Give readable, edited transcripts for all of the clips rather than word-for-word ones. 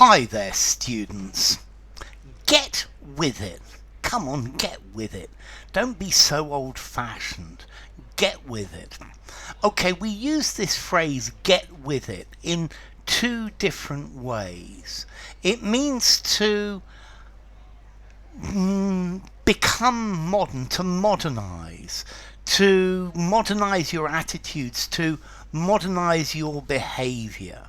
Hi there, students. Get with it. Come on, get with it. Don't be so old-fashioned. Get with it. Okay, we use this phrase, get with it, in two different ways. It means to become modern, to modernize your attitudes, to modernize your behavior.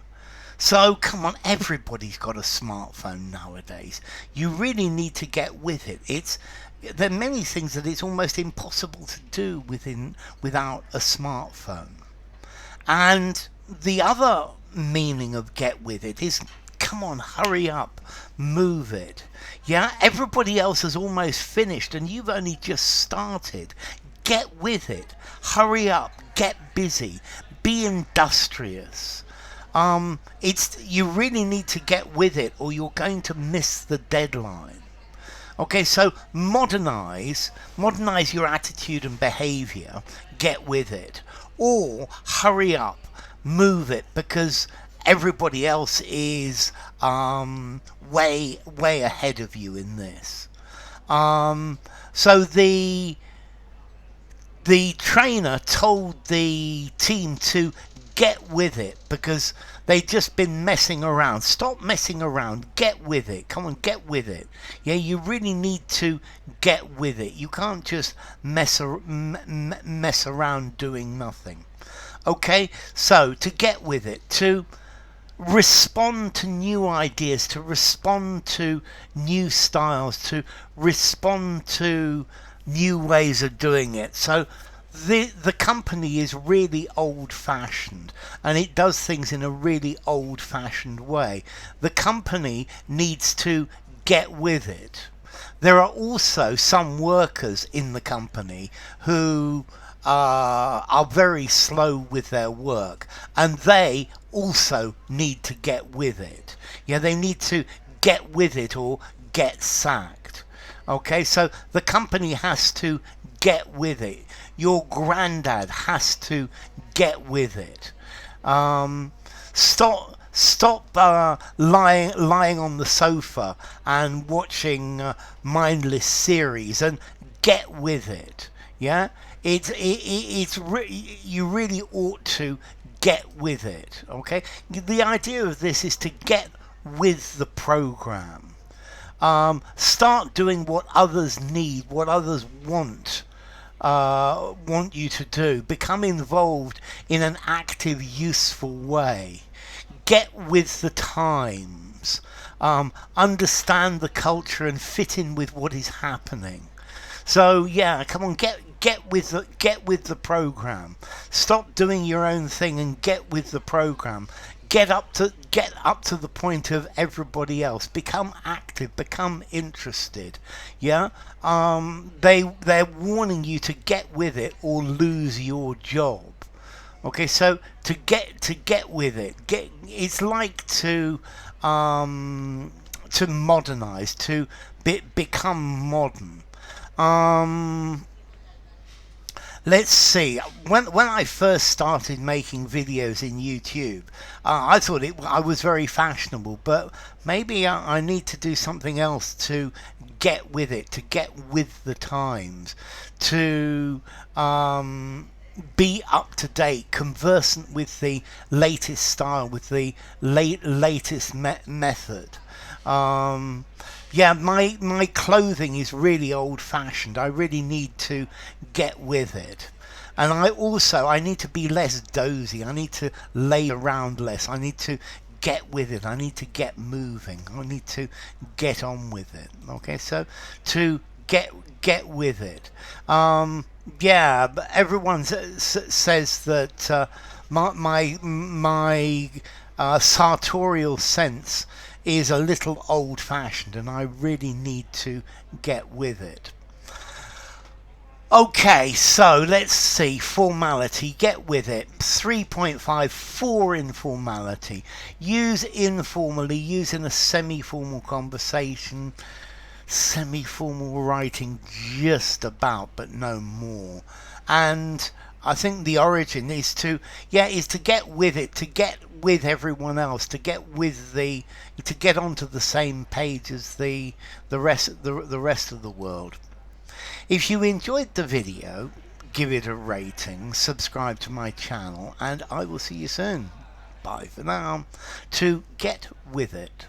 So come on, everybody's got a smartphone nowadays. You really need to get with it. There are many things that it's almost impossible to do without a smartphone. And the other meaning of get with it is, come on, hurry up, move it. Yeah, everybody else has almost finished and you've only just started. Get with it. Hurry up, get busy, be industrious. You really need to get with it or you're going to miss the deadline. Okay, so modernize your attitude and behavior, get with it. Or hurry up, move it, because everybody else is way ahead of you in this. So the trainer told the team to get with it because they'd just been messing around. Stop messing around. Get with it. Come on, get with it. Yeah, you really need to get with it. You can't just mess around doing nothing. Okay, so to get with it, to respond to new ideas, to respond to new styles, to respond to new ways of doing it. So the company is really old-fashioned and it does things in a really old-fashioned way. The company needs to get with it. There are also some workers in the company who are very slow with their work and they also need to get with it. Yeah, they need to get with it or get sacked. Okay, so the company has to get with it. Your granddad has to get with it. Stop lying on the sofa and watching mindless series and get with it. Yeah, you really ought to get with it. Okay, the idea of this is to get with the program. Start doing what others need, what others want you to do. Become involved in an active, useful way. Get with the times. Understand the culture and fit in with what is happening. So yeah, come on, get with the program. Stop doing your own thing and get with the program. Get up to the point of everybody else. Become active. Become interested. Yeah. They're warning you to get with it or lose your job. Okay. So to get with it, it's like to modernize, to become modern. Let's see. When I first started making videos in YouTube, I thought I was very fashionable, but maybe I need to do something else to get with it, to get with the times, to be up to date, conversant with the latest style, with the latest method. Yeah, my clothing is really old-fashioned. I really need to get with it. And I need to be less dozy. I need to lay around less. I need to get with it. I need to get moving. I need to get on with it. Okay, so to get with it. Yeah, but everyone says that my sartorial sense is a little old-fashioned and I really need to get with it. Okay, so let's see. Formality, get with it. 3.5 for informality. Use informally, use in a semi-formal conversation, semi-formal writing just about, but no more. And I think the origin is to, yeah, is to get with it, to get with everyone else, to get with the, to get onto the same page as the rest of the world. If you enjoyed the video, give it a rating, subscribe to my channel, and I will see you soon. Bye for now. To get with it.